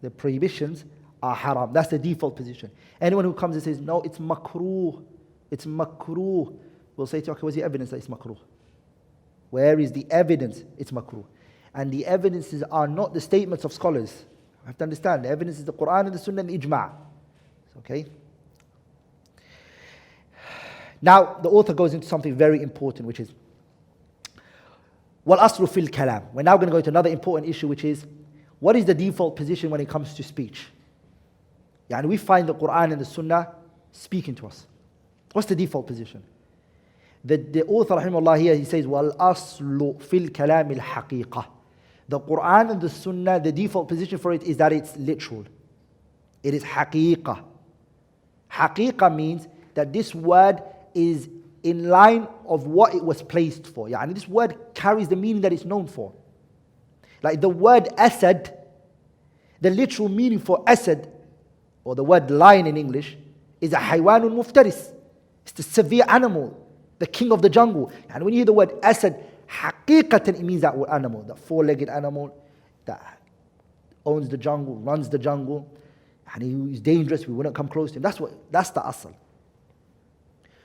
The prohibitions are haram. That's the default position. Anyone who comes and says, no, it's makruh, we'll say to you, okay, what's the evidence that it's makruh? Where is the evidence it's makruh? And the evidences are not the statements of scholars. You have to understand, the evidence is the Quran and the Sunnah and the Ijma'. Okay? Now, the author goes into something very important, which is وَالْأَصْلُ فِي الْكَلَامِ. We're now going to go to another important issue, which is, what is the default position when it comes to speech? Yani we find the Quran and the Sunnah speaking to us. What's the default position? The author, rahimahullah, here, he says, وَالْأَصْلُ فِي الْكَلَامِ الْحَقِيقَةِ. The Quran and the Sunnah, the default position for it is that it's literal. It is haqiqah. Haqiqah means that this word is in line of what it was placed for. Yani this word carries the meaning that it's known for. Like the word asad, the literal meaning for asad, or the word lion in English, is a haywanun muftaris. It's the severe animal, the king of the jungle. And when you hear the word asad, haqiqatan, it means that animal, that four-legged animal that owns the jungle, runs the jungle, and he's dangerous, we wouldn't come close to him. That's the asal.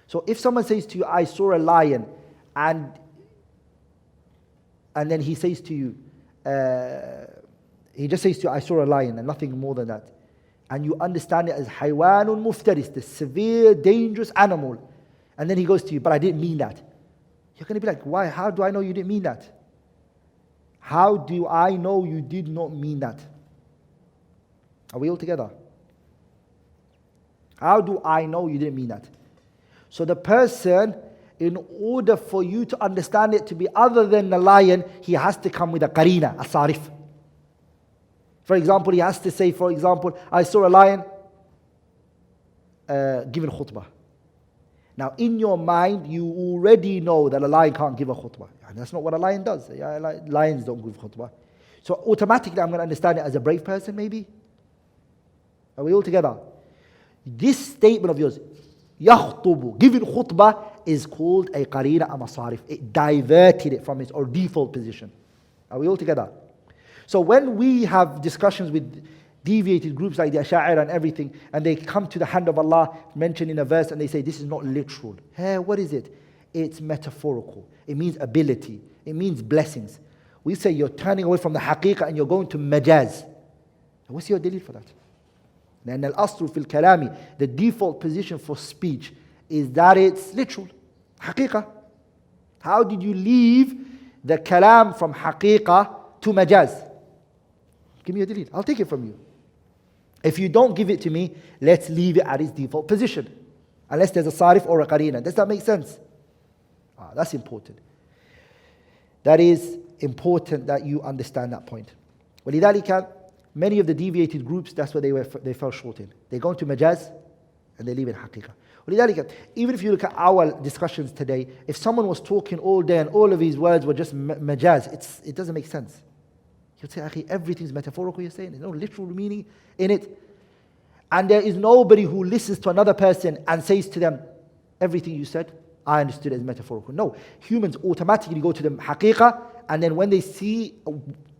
So if someone says to you, I saw a lion, and then he says to you, he just says to you, I saw a lion, and nothing more than that, and you understand it as haywanun muftaris, the severe, dangerous animal, and then he goes to you, but I didn't mean that. You're going to be like, why? How do I know you didn't mean that? How do I know you did not mean that? Are we all together? How do I know you didn't mean that? So the person, in order for you to understand it to be other than the lion, he has to come with a qarina, a sarif. For example, he has to say, for example, I saw a lion giving khutbah. Now, in your mind, you already know that a lion can't give a khutbah. And that's not what a lion does. Lions don't give khutbah. So automatically, I'm going to understand it as a brave person, maybe. Are we all together? This statement of yours, yakhtubu, giving khutbah, is called a qarina a masarif. It diverted it from its or default position. Are we all together? So when we have discussions with deviated groups like the Ash'ari and everything, and they come to the hand of Allah mentioned in a verse and they say this is not literal. Hey, what is it? It's metaphorical. It means ability. It means blessings. We say you're turning away from the haqiqah and you're going to majaz. What's your dalil for that? لأن الأصل في الكلام, the default position for speech is that it's literal. حقيقة. How did you leave the kalam from haqiqah to majaz? Give me a dalil. I'll take it from you. If you don't give it to me, let's leave it at its default position. Unless there's a sarif or a qarina. Does that make sense? That's important. That is important that you understand that point. ولذلك, many of the deviated groups, that's what they fell short in. They go into majaz and they leave in haqiqah. ولذلك, even if you look at our discussions today, if someone was talking all day and all of his words were just majaz, it doesn't make sense. You'd say, Akhi, everything's metaphorical, you're saying. There's no literal meaning in it. And there is nobody who listens to another person and says to them, everything you said, I understood as metaphorical. No, humans automatically go to the haqiqah, and then when they see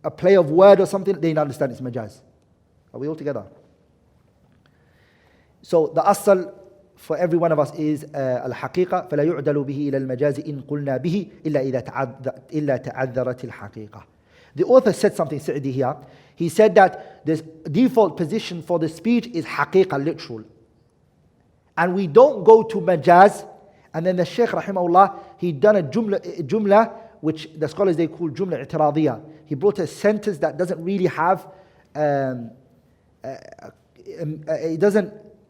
a play of word or something, they understand it's majaz. Are we all together? So the asal for every one of us is al-haqiqah, فَلَا يُعْدَلُ بِهِ إِلَى الْمَجَازِ إِن قُلْنَا بِهِ إِلَّا تَعَذَّرَتِ الْحَقِيقَةِ. The author said something, Sa'dee here. He said that the default position for the speech is haqiqah, literal. And we don't go to majaz. And then the Shaykh, rahimahullah, he done a jumla, which the scholars, they call jumla i'tiradiyya. He brought a sentence that doesn't really have,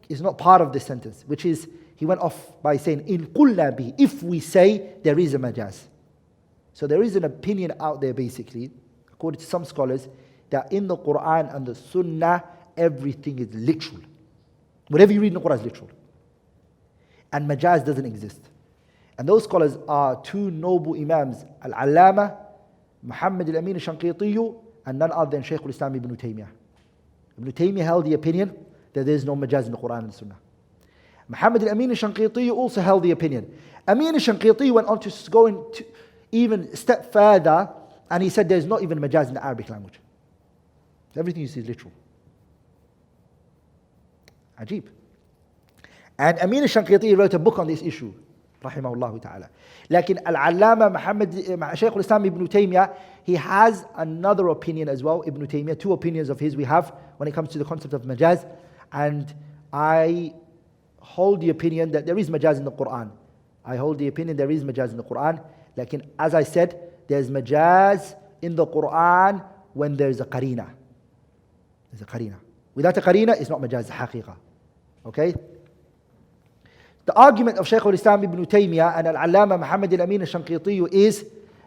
it's not part of the sentence, which is, he went off by saying, in qulna bi, if we say there is a majaz. So there is an opinion out there basically, according to some scholars, that in the Quran and the Sunnah, everything is literal. Whatever you read in the Quran is literal. And majaz doesn't exist. And those scholars are two noble imams, Al-Allama, Muhammad al-Amin al-Shanqitiyu, and none other than Shaykh al-Islam ibn Taymiyyah. Ibn Taymiyyah held the opinion that there is no majaz in the Quran and the Sunnah. Muhammad al-Amin al-Shanqitiyu also held the opinion. Amin al-Shanqitiyu went on to go into even a step further, and he said there's not even majaz in the Arabic language. Everything you see is literal. Ajib. And Amin al-Shanqiti wrote a book on this issue, rahimahullah ta'ala. Lakin Al-Allama Shaykh al-Islam ibn Taymiyyah, he has another opinion as well, Ibn Taymiyyah, two opinions of his we have when it comes to the concept of majaz. And I hold the opinion that there is majaz in the Quran. I hold the opinion there is majaz in the Quran. Lakin, as I said, there's majaz in the Quran when there's a qarina. There's a qarina. Without a qarina, it's not majaz, it's haqiqah. Okay? The argument of Shaykh al-Islam ibn Taymiyyah and Al-Allama Muhammad al-Amin al-Shanqitiyu is,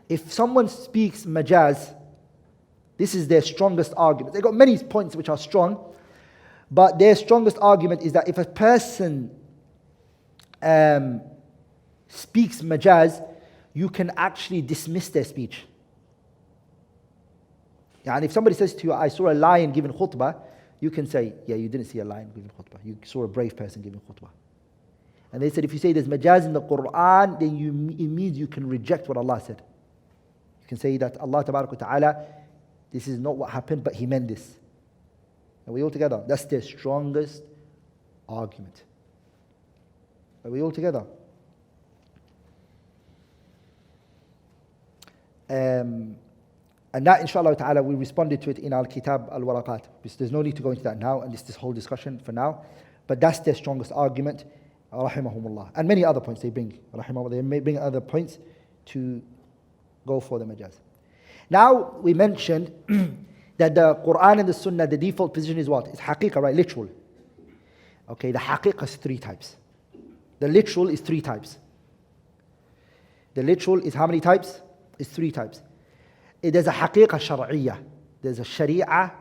if someone speaks majaz, this is their strongest argument. They've got many points which are strong, but their strongest argument is that if a person speaks majaz, you can actually dismiss their speech. And if somebody says to you, I saw a lion giving khutbah, you can say, yeah, you didn't see a lion giving khutbah. You saw a brave person giving khutbah. And they said, if you say there's majaz in the Quran, then it means you can reject what Allah said. You can say that Allah Ta'ala, this is not what happened, but He meant this. Are we all together? That's their strongest argument. Are we all together? And that, inshallah ta'ala, we responded to it in Al-Kitab Al-Waraqat. There's no need to go into that now, and this whole discussion for now. But that's their strongest argument, rahimahumullah. And many other points they bring, rahimahumullah. They may bring other points to go for the majaz. Now, we mentioned that the Quran and the Sunnah, the default position is what? It's haqiqah, right? Literal. Okay, the haqiqah is three types. The literal is three types. The literal is how many types? It's three types. There's a haqiqah shar'iyah. There's a sharia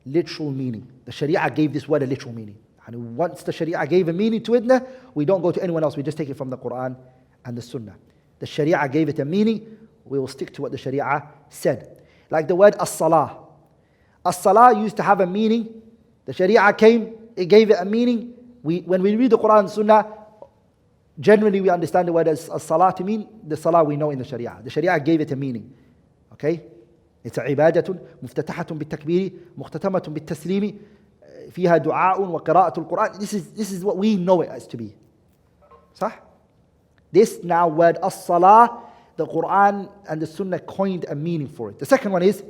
literal meaning. The sharia gave this word a literal meaning. And once the sharia gave a meaning to it, we don't go to anyone else. We just take it from the Quran and the Sunnah. The sharia gave it a meaning. We will stick to what the sharia said. Like the word as-salah. As-salah used to have a meaning. The sharia came, it gave it a meaning. When we read the Quran and Sunnah, generally we understand the word as-salah to mean the salah we know in the sharia. The sharia gave it a meaning. Okay? It's a عبادة مفتتحة بالتكبير مختتمة بالتسليم فيها دعاء وقراءة القرآن. This is what we know it as to be. صح? This now word as-salah, the Quran and the Sunnah coined a meaning for it. The second one is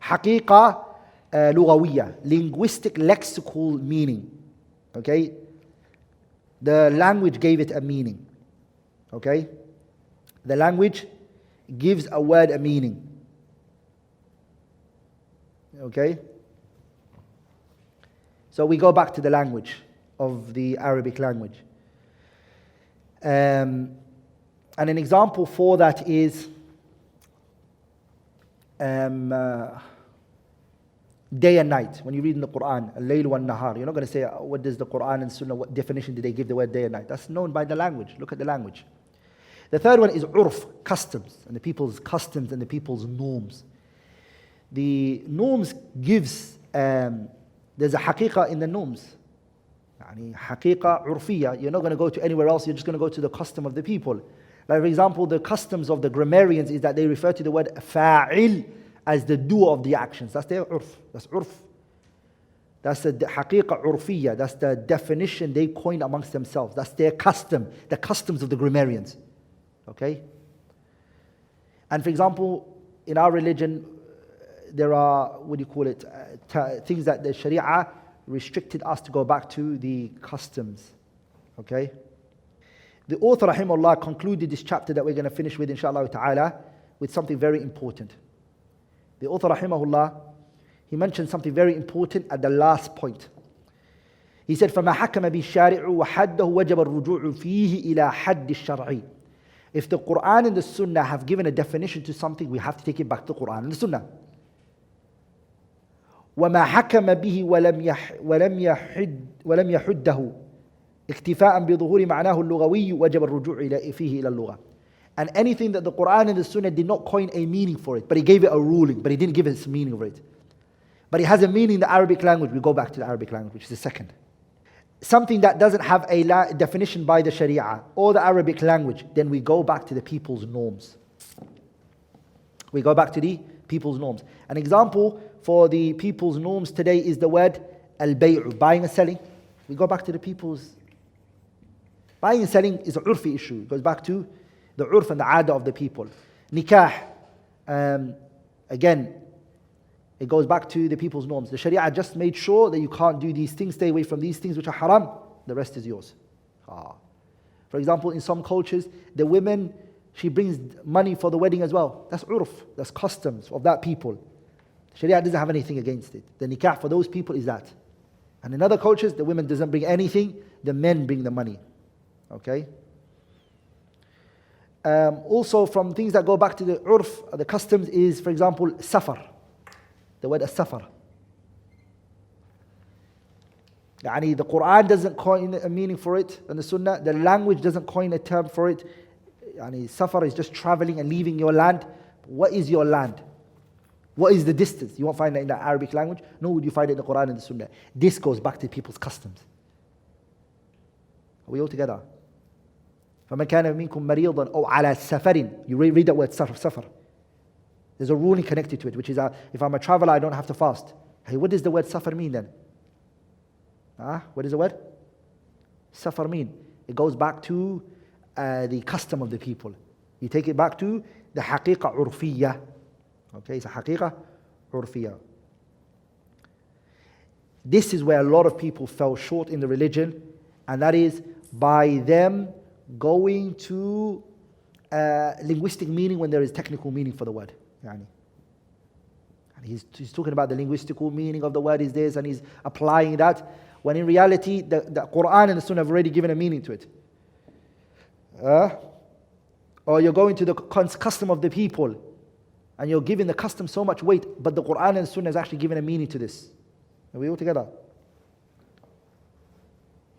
حقيقة لغوية, linguistic lexical meaning. Okay? The language gave it a meaning. Okay? The language gives a word a meaning. Okay? So we go back to the language of the Arabic language. And an example for that is day and night. When you read in the Quran, al-layl wa nahar, you're not going to say, what does the Quran and Sunnah, what definition did they give the word day and night? That's known by the language. Look at the language. The third one is urf, customs, and the people's customs and the people's norms. The norms gives, there's a haqiqah in the norms. Yani haqiqah urfiyah. You're not going to go to anywhere else, you're just going to go to the custom of the people. Like for example, the customs of the grammarians is that they refer to the word fa'il as the doer of the actions. That's their urf. That's urf. That's the haqiqah urfiyah. That's the definition they coined amongst themselves. That's their custom, the customs of the grammarians. Okay? And for example, in our religion, there are, things that the Sharia restricted us to go back to the customs. Okay? The author, rahimahullah, concluded this chapter that we're going to finish with, inshallah ta'ala, with something very important. The author, rahimahullah, he mentioned something very important at the last point. He said, فَمَا حَكَمَ بِالشَّارِعُ وَحَدَّهُ وَجَبَ الرُّجُوعُ فِيهِ إِلَى حَدِّ الشَّرْعِ. If the Quran and the Sunnah have given a definition to something, we have to take it back to the Quran and the Sunnah. وَمَا حَكَمَ بِهِ وَلَمْ يَحُدَّهُ اكتفاء بظهور معناه اللغوي وجب الرجوع فيه إلى اللغة. And anything that the Quran and the Sunnah did not coin a meaning for it, but he gave it a ruling, but he didn't give us a meaning for it. But it has a meaning in the Arabic language, we go back to the Arabic language, which is the second. Something that doesn't have a definition by the Sharia or the Arabic language, then we go back to the people's norms. We go back to the people's norms. An example for the people's norms today is the word al-bay'u, buying and selling. We go back to the people's. Buying and selling is an urfi issue. It goes back to the urf and the ada of the people. Nikah, again, it goes back to the people's norms. The Sharia just made sure that you can't do these things, stay away from these things which are haram. The rest is yours. For example, in some cultures, the women, she brings money for the wedding as well. That's urf, that's customs of that people. The Sharia doesn't have anything against it. The nikah for those people is that. And in other cultures, the women doesn't bring anything, the men bring the money. Okay? Also from things that go back to the urf, the customs is, for example, safar. The word as-safar. Yani the Quran doesn't coin a meaning for it, and the Sunnah, the language doesn't coin a term for it. Yani safar is just traveling and leaving your land. What is your land? What is the distance? You won't find that in the Arabic language, nor would you find it in the Quran and the Sunnah. This goes back to people's customs. Are we all together? فَمَنْ كَانَ مِنْكُمْ مَرِيضًا أَوْ عَلَى سَفَرٍ. You read that word safar. There's a ruling connected to it, which is if I'm a traveler, I don't have to fast. Hey, what does the word safar mean then? What does the word safar mean? It goes back to the custom of the people. You take it back to the haqiqah urfiyah. Okay, it's a haqiqah urfiyah. This is where a lot of people fell short in the religion, and that is by them going to linguistic meaning when there is technical meaning for the word. And he's talking about the linguistical meaning of the word is this, and he's applying that, when in reality the Quran and the Sunnah have already given a meaning to it. Or you're going to the custom of the people, and you're giving the custom so much weight, but the Quran and the Sunnah has actually given a meaning to this. Are we all together?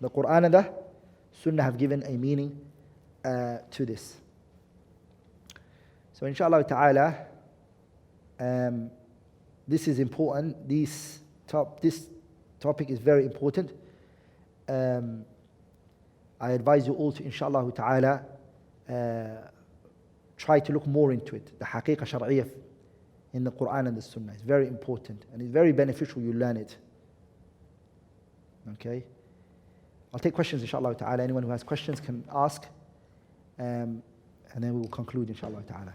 The Quran and the Sunnah have given a meaning to this. So inshallah ta'ala, this is important. This topic is very important. I advise you all to inshallah ta'ala try to look more into it. The haqiqah shar'iyyah in the Quran and the Sunnah is very important, and it's very beneficial you learn it. Okay? I'll take questions inshallah ta'ala. Anyone who has questions can ask, and then we will conclude inshallah ta'ala.